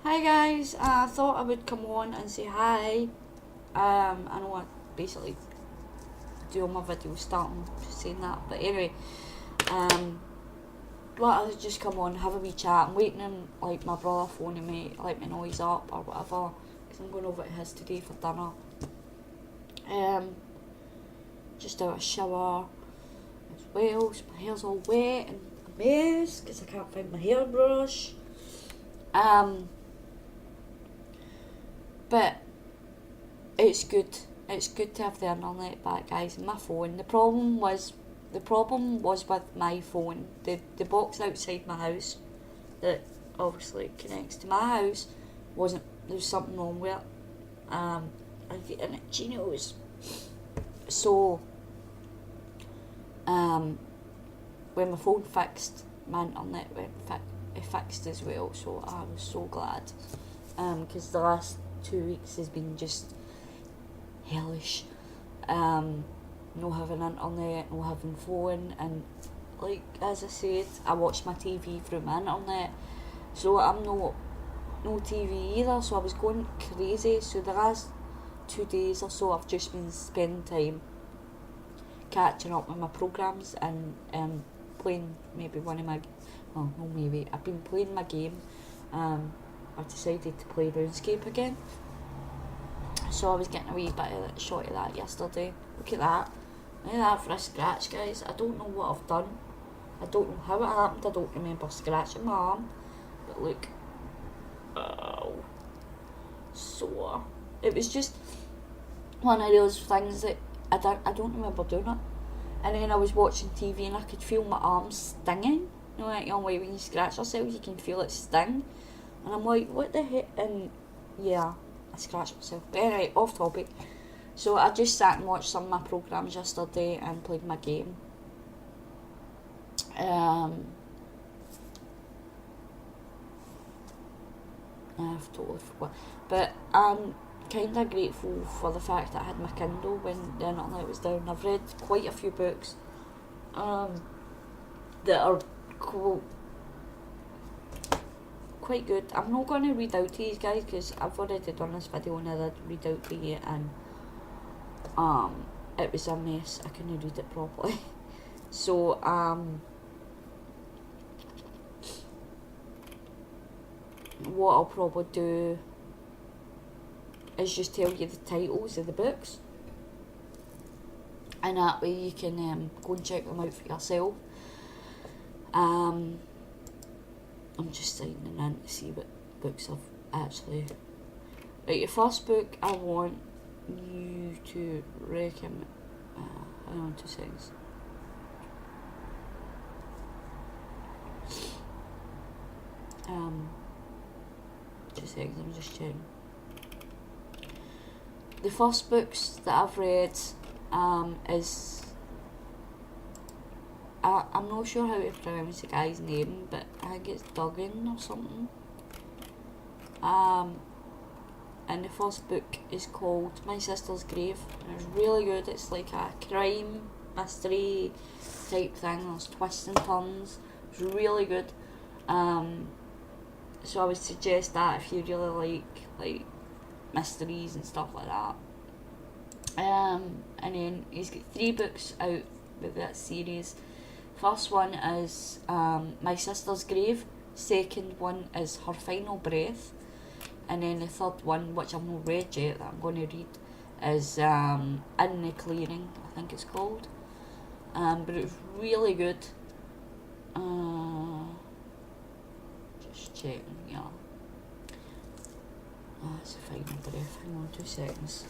Hi guys, I thought I would come on and say hi. I know I basically do all my videos starting saying that, but anyway, thought I'd just come on, have a wee chat. I'm waiting on like my brother phoning me, let me know he's up or whatever, because I'm going over to his today for dinner. Just out a shower as well, so my hair's all wet and a mess because I can't find my hairbrush. But it's good. It's good to have the internet back, guys. And my phone. The problem was with my phone. The box outside my house that obviously connects to my house there's something wrong with it. I'm getting itchy nose. So when my phone fixed, my internet it fixed as well. So I was so glad. Because the last 2 weeks has been just hellish. No having internet, no having phone, and like as I said, I watch my TV through my internet, so I'm no TV either. So I was going crazy. So the last 2 days or so, I've just been spending time catching up with my programs and playing maybe one of my. Well, no, maybe I've been playing my game. I've decided to play RuneScape again. So I was getting a wee bit of a shot of that yesterday. Look at that. Look at that for a scratch, guys. I don't know what I've done. I don't know how it happened. I don't remember scratching my arm. But look. Oh. Sore. It was just one of those things that I don't remember doing it. And then I was watching TV and I could feel my arms stinging. You know, like when you scratch yourself, you can feel it sting. And I'm like, what the heck? And yeah, I scratched myself. But anyway, off topic. So I just sat and watched some of my programs yesterday and played my game. I've totally forgot. But I'm kind of grateful for the fact that I had my Kindle when the internet was down. I've read quite a few books that are quite good. I'm not going to read out to you guys because I've already done this video and I did read out to you, and it was a mess. I couldn't read it properly. So what I'll probably do is just tell you the titles of the books, and that way you can go and check them out for yourself. I'm just signing in to see what books I've actually. Right, the first book I want you to recommend. Hang on 2 seconds. Two seconds, I'm just checking. The first books that I've read is. I'm not sure how to pronounce the guy's name, but I think it's Duggan or something. And the first book is called My Sister's Grave, and it's really good. It's like a crime mystery type thing. There's twists and turns. It's really good. So I would suggest that if you really like mysteries and stuff like that. And then he's got 3 books out with that series. First one is My Sister's Grave. Second one is Her Final Breath. And then the third one, which I've not read yet, that I'm going to read, is In the Clearing, I think it's called. But it's really good. Just checking, yeah. Oh, it's a Final Breath. Hang on 2 seconds.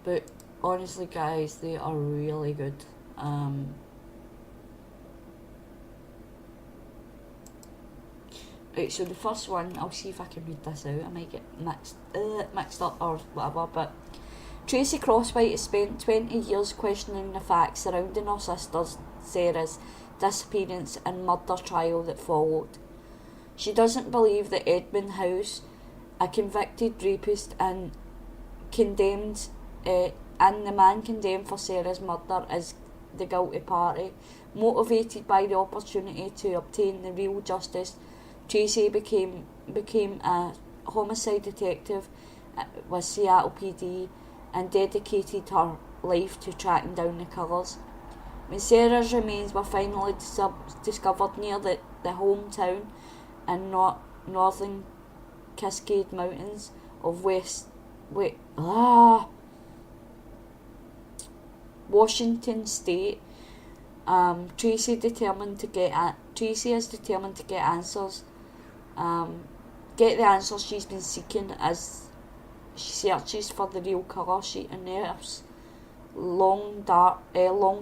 But honestly, guys, they are really good. Right, so the first one, I'll see if I can read this out. I might get mixed up or whatever, but Tracy Crosswhite has spent 20 years questioning the facts surrounding her sister Sarah's disappearance and murder trial that followed. She doesn't believe that Edmund House, a convicted rapist and condemned, and the man condemned for Sarah's murder is the guilty party. Motivated by the opportunity to obtain the real justice, Tracy became a homicide detective with Seattle PD and dedicated her life to tracking down the killers. When Sarah's remains were finally discovered near the hometown in northern Cascade Mountains of Washington State, Tracy is determined to get answers. Get the answers she's been seeking as she searches for the real killer. She unearths long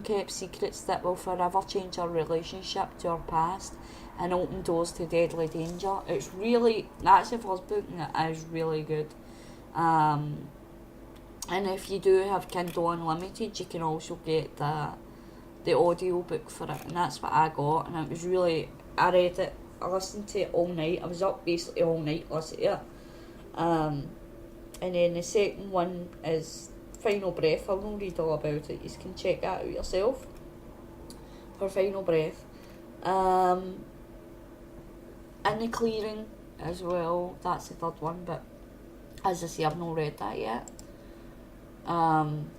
kept secrets that will forever change her relationship to her past and open doors to deadly danger. That's the first book, and it is really good. And if you do have Kindle Unlimited, you can also get the audio book for it, and that's what I got. And it was really, I read it, I listened to it all night. I was up basically all night listening to it. And then the second one is Final Breath. I won't read all about it. You can check that out yourself for Final Breath. And The Clearing as well. That's the third one, but as I say, I've not read that yet. And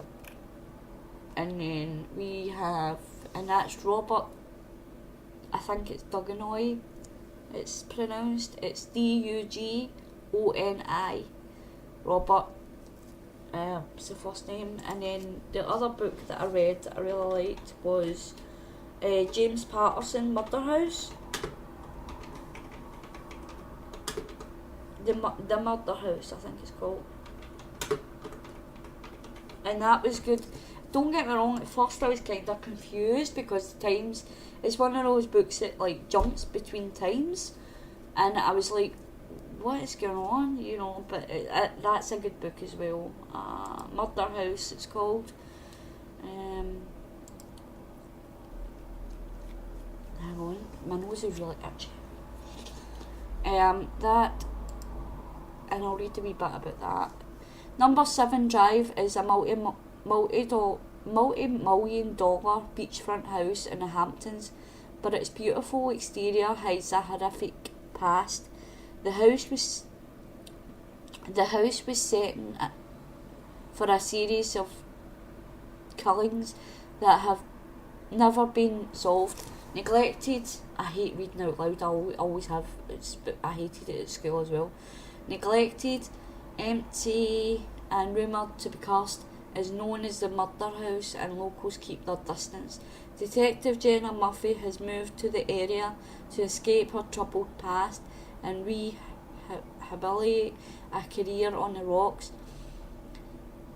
then we have, and that's Robert, I think it's Dugoni, it's pronounced, it's Dugoni, Robert, it's the first name. And then the other book that I read that I really liked was James Patterson, Murder House. The Murder House, I think it's called. And that was good. Don't get me wrong, at first I was kind of confused because the times, it's one of those books that like jumps between times, and I was like, what is going on, you know, but that's a good book as well. Murder House it's called. Hang on, my nose is really itchy. That, and I'll read a wee bit about that. Number 7 Drive is a multi-million dollar beachfront house in the Hamptons, but its beautiful exterior hides a horrific past. The house was set for a series of killings that have never been solved. Neglected, I hate reading out loud, I always have, I hated it at school as well. Neglected, empty and rumoured to be cursed, is known as the Murder House, and locals keep their distance. Detective Jenna Murphy has moved to the area to escape her troubled past and rehabilitate a career on the rocks.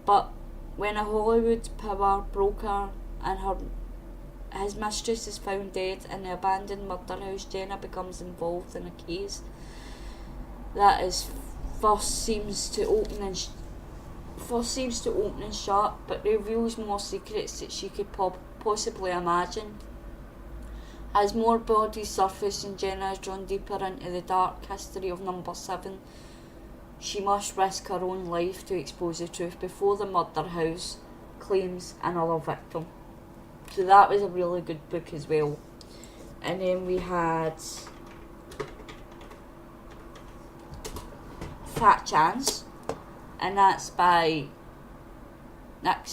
But when a Hollywood power broker and his mistress is found dead in the abandoned murder house, Jenna becomes involved in a case that is first seems to open and shut, but reveals more secrets that she could possibly imagine. As more bodies surface and Jenna is drawn deeper into the dark history of Number 7, she must risk her own life to expose the truth before the murder house claims another victim. So that was a really good book as well. And then we had Fat Chance, and that's by Nick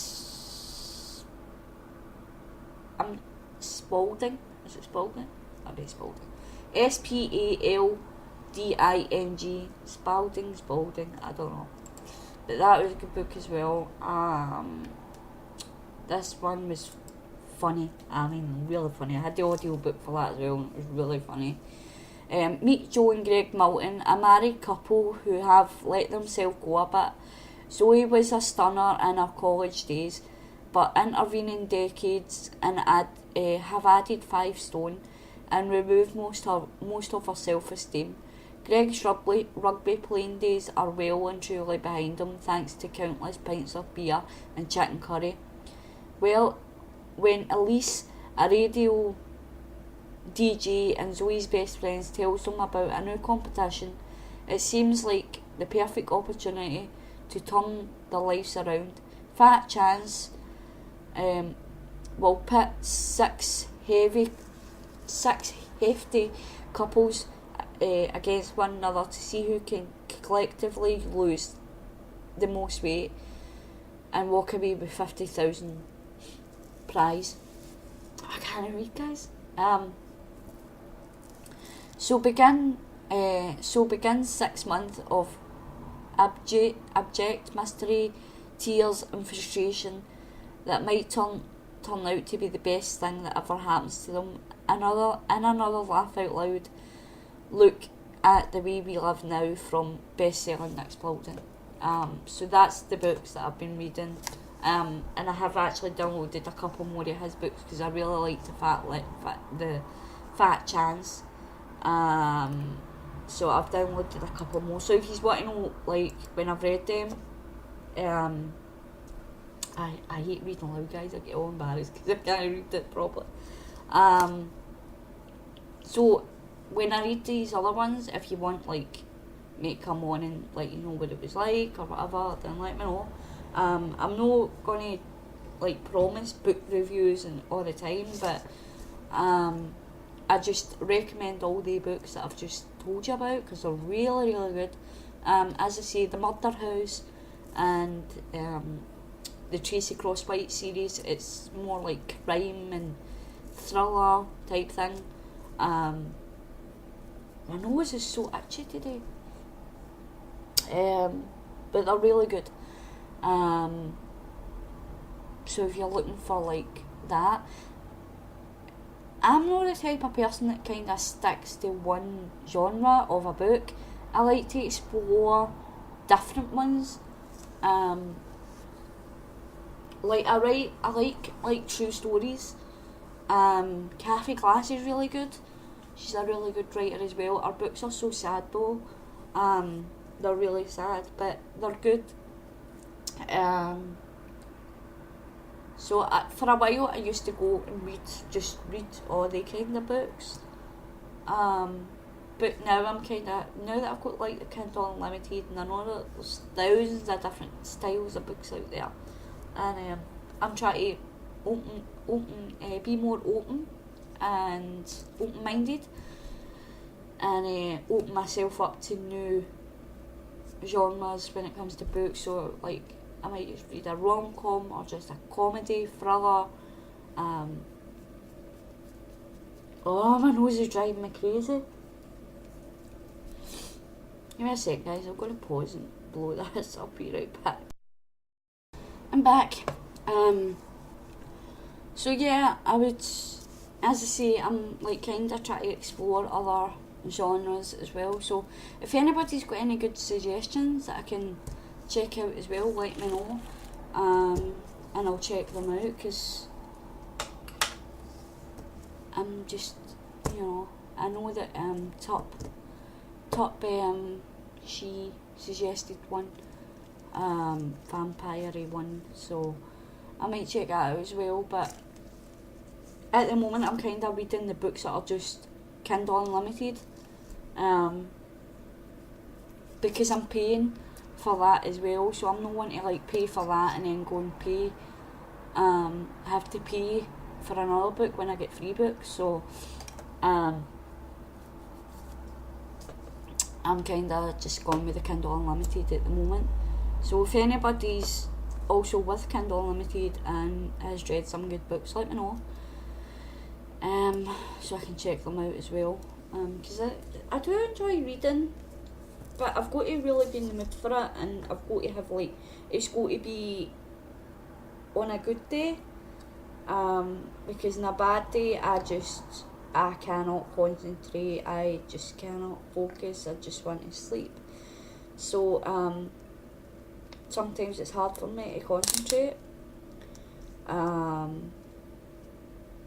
Spalding. Is it Spalding? That is Spalding. Spalding. Spalding, I don't know. But that was a good book as well. This one was funny. I mean, really funny. I had the audio book for that as well, and it was really funny. Meet Joe and Greg Milton, a married couple who have let themselves go a bit. Zoe was a stunner in her college days, but intervening decades and have added 5 stone and removed most of her self-esteem. Greg's rugby playing days are well and truly behind him, thanks to countless pints of beer and chicken curry. Well, when Elise, a radio DJ and Zoe's best friends, tells them about a new competition, it seems like the perfect opportunity to turn their lives around. Fat Chance will pit six hefty couples against one another to see who can collectively lose the most weight and walk away with 50,000 prize. I can't read, guys. So begins 6 months of abject mystery, tears and frustration that might turn out to be the best thing that ever happens to them. Another laugh out loud look at the way we live now from best-selling Nick Spalding. So that's the books that I've been reading, and I have actually downloaded a couple more of his books because I really like the Fat Chance. So I've downloaded a couple more. So if you want to know, like, when I've read them, I hate reading aloud, guys. I get all embarrassed because I can't read it properly. So when I read these other ones, if you want, like, me to come on and let you know what it was like or whatever, then let me know. I'm not gonna, like, promise book reviews and all the time, but I just recommend all the books that I've just told you about because they're really, really good. As I say, the Murder House and the Tracy Crosswhite series, it's more like crime and thriller type thing. My nose is so itchy today. But they're really good. So if you're looking for like that, I'm not the type of person that kind of sticks to one genre of a book. I like to explore different ones. Like I like true stories. Kathy Glass is really good. She's a really good writer as well. Her books are so sad though. They're really sad, but they're good. So for a while I used to go and read all the kind of books. But now now that I've got like the Kindle Unlimited, and I know that there's thousands of different styles of books out there, and I'm trying to be more open and open-minded, and open myself up to new genres when it comes to books. So like I might just read a rom-com or just a comedy, thriller. Oh, my nose is driving me crazy. Give me a sec, guys. I'm going to pause and blow this. I'll be right back. I'm back. So yeah, I would, as I say, I'm like kind of trying to explore other genres as well. So if anybody's got any good suggestions that I can check out as well, let me know, and I'll check them out, because I'm just, I know that Top she suggested one vampire-y one, so I might check that out as well. But at the moment I'm kind of reading the books that are just Kindle Unlimited, because I'm paying for that as well, so I'm not wanting to like pay for that and then go and pay have to pay for another book when I get free books. So I'm kind of just going with the Kindle Unlimited at the moment. So if anybody's also with Kindle Unlimited and has read some good books, let me know, so I can check them out as well, because I do enjoy reading, but I've got to really be in the mood for it, and I've got to have like, it's got to be on a good day, because on a bad day I cannot concentrate, I just cannot focus, I just want to sleep. So sometimes it's hard for me to concentrate.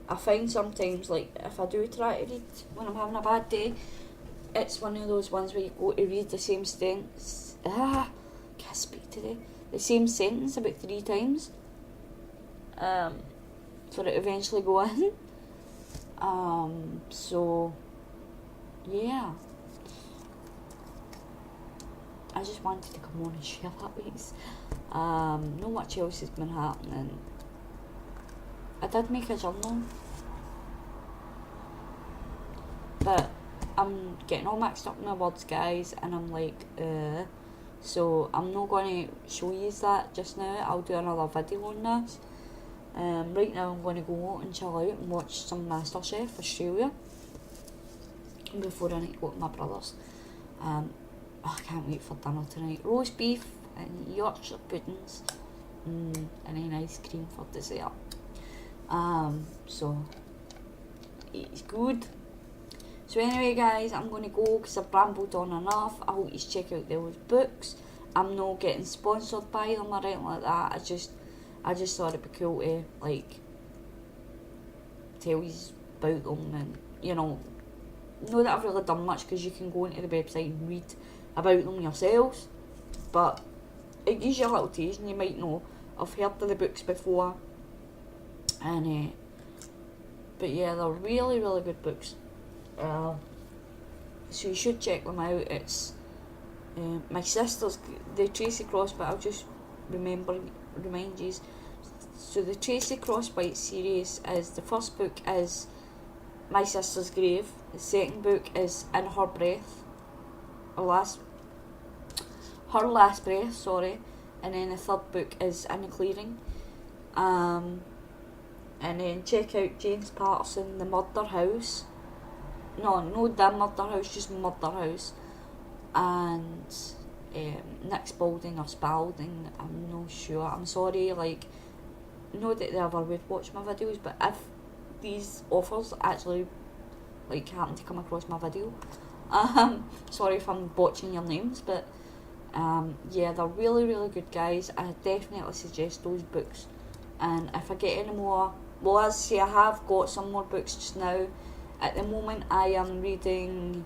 I find sometimes, like, if I do try to read when I'm having a bad day, it's one of those ones where you go to read the same sentence, can't speak today, the same sentence about 3 times, for it to eventually go in. So yeah, I just wanted to come on and share that with you. Not much else has been happening. I did make a journal, but I'm getting all mixed up in my words, guys, and I'm like, so I'm not going to show you that just now. I'll do another video on this. Right now I'm going to go out and chill out and watch some MasterChef Australia before I need to go to my brother's. I can't wait for dinner tonight. Roast beef and Yorkshire puddings, and then ice cream for dessert. So it's good. So anyway, guys, I'm going to go because I've rambled on enough. I hope you check out those books. I'm not getting sponsored by them or anything like that. I just thought it'd be cool to like tell you about them, and you know, not that I've really done much because you can go into the website and read about them yourselves. But it gives you a little taste, and you might know I've heard of the books before, and but yeah, they're really really good books. So you should check them out. It's my sister's, the Tracy Crossbite. I'll just remind you. So the Tracy Crossbite series is, the first book is My Sister's Grave. The second book is In Her Breath, her last breath, sorry. And then the third book is In the Clearing. And then check out James Patterson, The Murder House. No, The Murder House, just Murder House. And Nick Spalding or Spalding, I'm not sure. I'm sorry, like, not that they ever would watch my videos, but if these authors actually like happen to come across my video, sorry if I'm botching your names, but yeah, they're really really good, guys. I definitely suggest those books. And if I get any more, well, as I say, I have got some more books just now. At the moment I am reading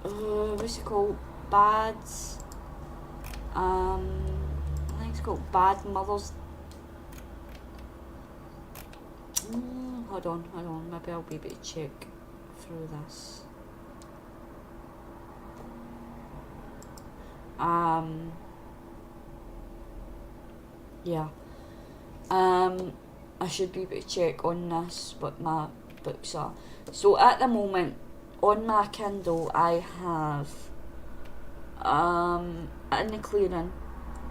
what's it called? I think it's called Bad Mothers. Hold on, maybe I'll be able to check through this. Yeah. I should be able to check on this what my books are. So at the moment on my Kindle I have In the Clearing,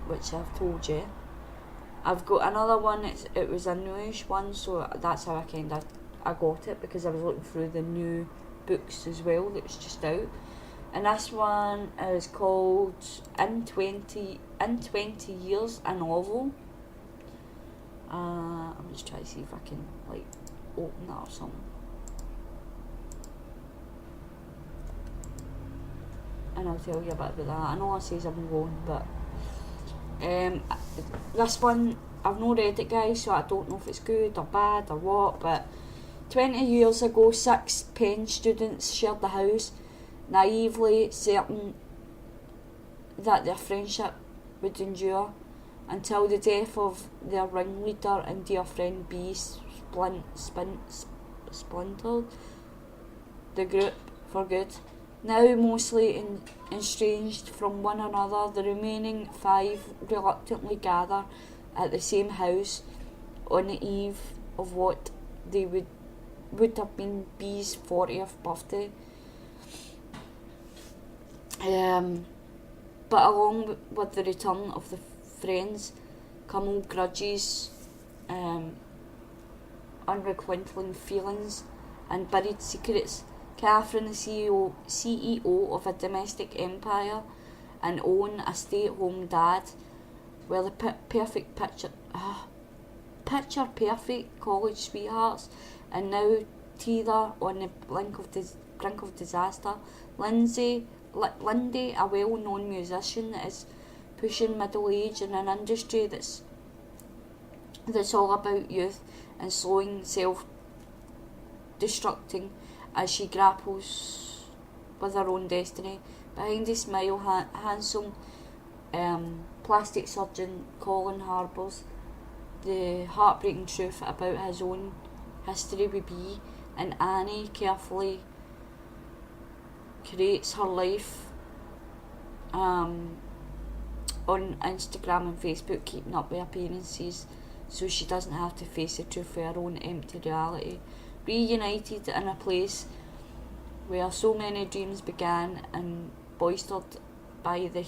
which I've told you. I've got another one, it was a newish one, so that's how I got it, because I was looking through the new books as well that's just out. And this one is called In 20 Years, a Novel. I'm just trying to see if I can like open that or something. And I'll tell you a bit about that. I know I says I'm going, but this one I've not read it, guys, so I don't know if it's good or bad or what. But 20 years ago, 6 Penn students shared the house, naively certain that their friendship would endure, until the death of their ringleader and dear friend B splintered the group for good. Now mostly estranged from one another, the remaining 5 reluctantly gather at the same house on the eve of what they would have been B's 40th birthday. But along with the return of the friends come old grudges, unrequiting feelings and buried secrets. Catherine, the CEO of a domestic empire and Owen, a stay-at-home dad, were the perfect picture perfect college sweethearts, and now teether on the brink of disaster. Lindy, a well-known musician, is pushing middle age in an industry that's all about youth and slowing self-destructing as she grapples with her own destiny. Behind his smile, handsome plastic surgeon Colin harbours the heartbreaking truth about his own history with B, and Annie carefully creates her life on Instagram and Facebook, keeping up with appearances so she doesn't have to face the truth of her own empty reality. Reunited in a place where so many dreams began and bolstered by the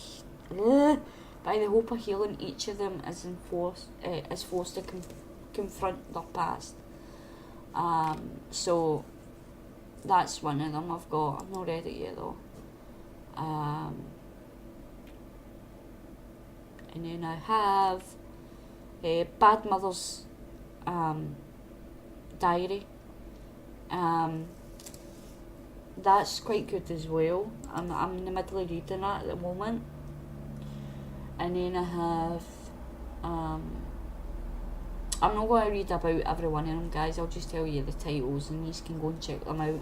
hope of healing, each of them is forced to confront their past. So that's one of them I've got. I've not read it yet though. And then I have Bad Mother's Diary. That's quite good as well. I'm in the middle of reading that at the moment. And then I have I'm not going to read about every one of them, guys. I'll just tell you the titles and you can go and check them out.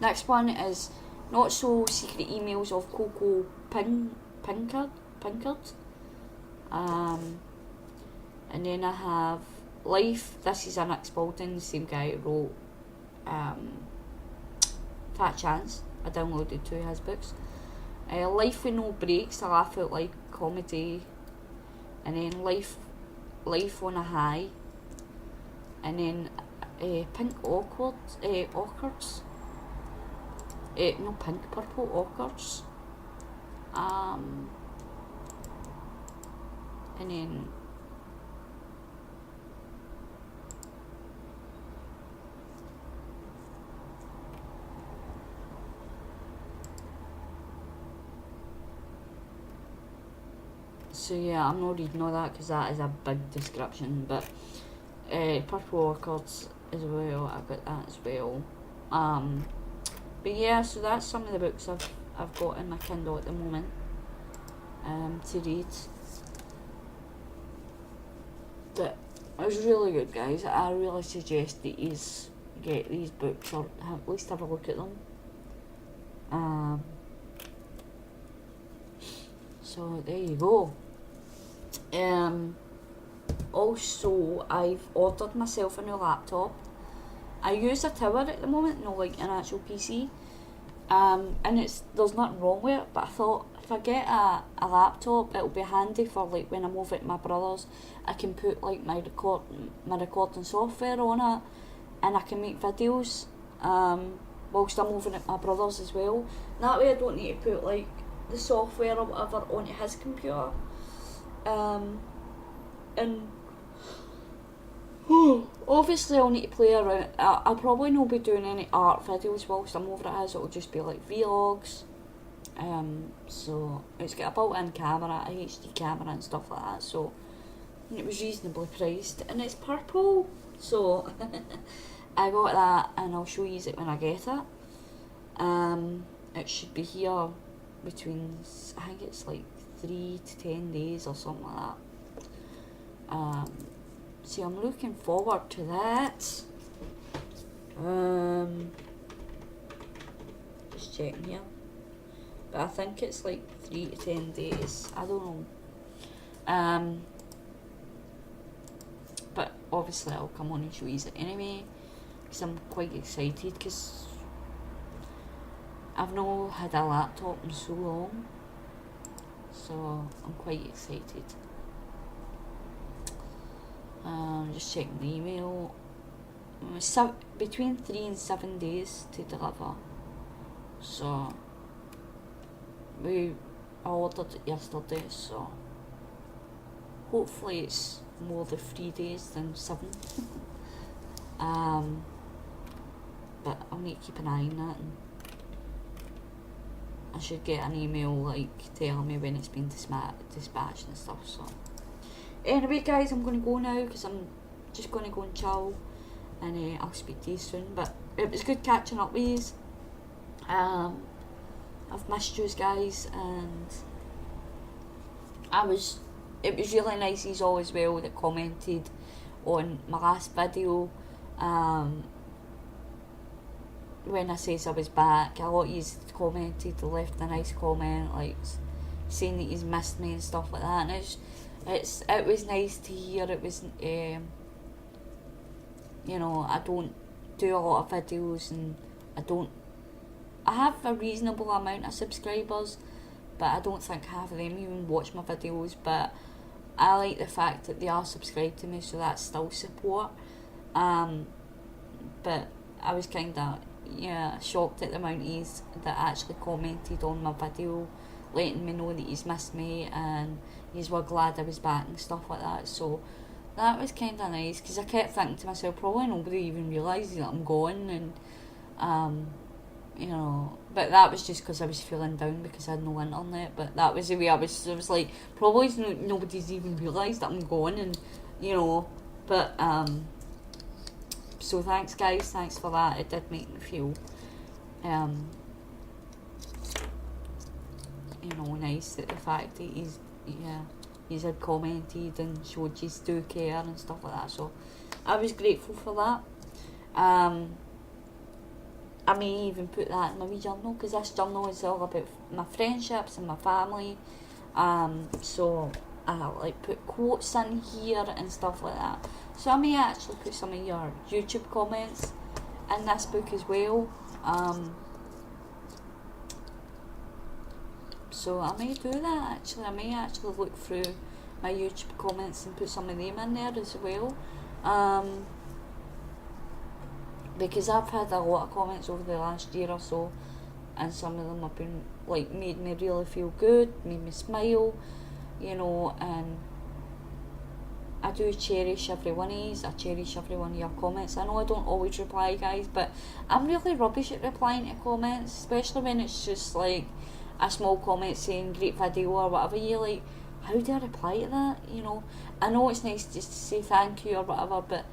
Next one is Not So Secret Emails of Coco Pinkard. And then I have Life. This is Nick Spalding, the same guy who wrote Fat Chance. I downloaded 2 of his books. Life with No Breaks, a laugh out like comedy. And then Life on a High. And then Pink Orchids. No, Pink Purple Orchids. And then so yeah, I'm not reading all that because that is a big description, but Purple Orchids as well, I've got that as well. But yeah, so that's some of the books I've got in my Kindle at the moment to read. But it was really good, guys. I really suggest that you get these books or at least have a look at them. So there you go. Also, I've ordered myself a new laptop. I use a tower at the moment, not like an actual PC. And there's nothing wrong with it, but I thought if I get a laptop, it'll be handy for like when I'm over at my brother's. I can put like my recording software on it, and I can make videos whilst I'm over at my brother's as well. That way I don't need to put like the software or whatever onto his computer. And obviously I'll need to play around. I'll probably not be doing any art videos whilst I'm over at his. It'll just be like vlogs. So it's got a built-in camera, a HD camera and stuff like that, so it was reasonably priced, and it's purple, so I got that, and I'll show you it when I get it. It should be here between, I think it's like 3 to 10 days or something like that. So I'm looking forward to that. Just checking here. But I think it's like 3 to 10 days. I don't know. But obviously I'll come on and show you it anyway, because I'm quite excited, because I've not had a laptop in so long. So I'm quite excited. Just checking the email. Between 3 and 7 days to deliver. So I ordered it yesterday, so hopefully it's more than 3 days than 7. But I'll need to keep an eye on that, and I should get an email like telling me when it's been dispatched and stuff. So anyway, guys, I'm going to go now because I'm just going to go and chill, and I'll speak to you soon. But it was good catching up with you. I've missed you guys, and it was really nice as all as well that commented on my last video. When I says I was back, a lot of you commented, left a nice comment like saying that you missed me and stuff like that, and it was nice to hear. It was you know, I don't do a lot of videos, and I have a reasonable amount of subscribers, but I don't think half of them even watch my videos. But I like the fact that they are subscribed to me, so that's still support. But I was kind of shocked at the amount he's that actually commented on my video, letting me know that he's missed me and he's were glad I was back and stuff like that. So that was kind of nice, because I kept thinking to myself, probably nobody even realises that I'm gone, and but that was just because I was feeling down because I had no internet. But that was the way I was like, probably nobody's even realised that I'm gone, and but so thanks guys, thanks for that. It did make me feel nice, that the fact that he's had commented and showed you do care and stuff like that, so I was grateful for that. I may even put that in my wee journal, because this journal is all about my friendships and my family, so I like put quotes in here and stuff like that, so I may actually put some of your YouTube comments in this book as well. So I may do that actually. I may actually look through my YouTube comments and put some of them in there as well. Because I've had a lot of comments over the last year or so, and some of them have been like made me really feel good, made me smile, and I do cherish every one of these. I cherish every one of your comments. I know I don't always reply, guys, but I'm really rubbish at replying to comments, especially when it's just like a small comment saying great video or whatever. You're like, how do I reply to that? I know it's nice just to say thank you or whatever, but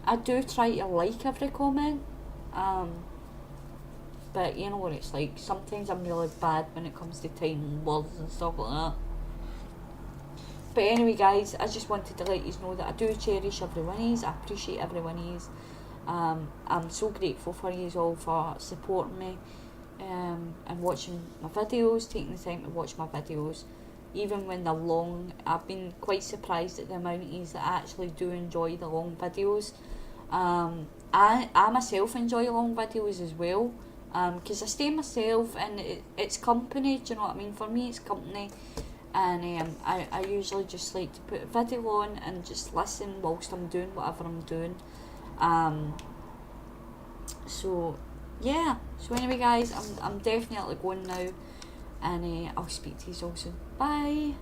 I do try to like every comment. But you know what it's like, sometimes I'm really bad when it comes to timing words and stuff like that. But anyway guys, I just wanted to let you know that I do cherish every one of these. I appreciate every one of these. I'm so grateful for you all for supporting me and watching my videos, taking the time to watch my videos, even when they're long. I've been quite surprised at the amount of you that actually do enjoy the long videos. I myself enjoy long videos as well, because I stay myself and it's company, do you know what I mean? For me it's company, and I usually just like to put a video on and just listen whilst I'm doing whatever I'm doing. So yeah, so anyway guys, I'm definitely going now, and I'll speak to you all soon. Bye.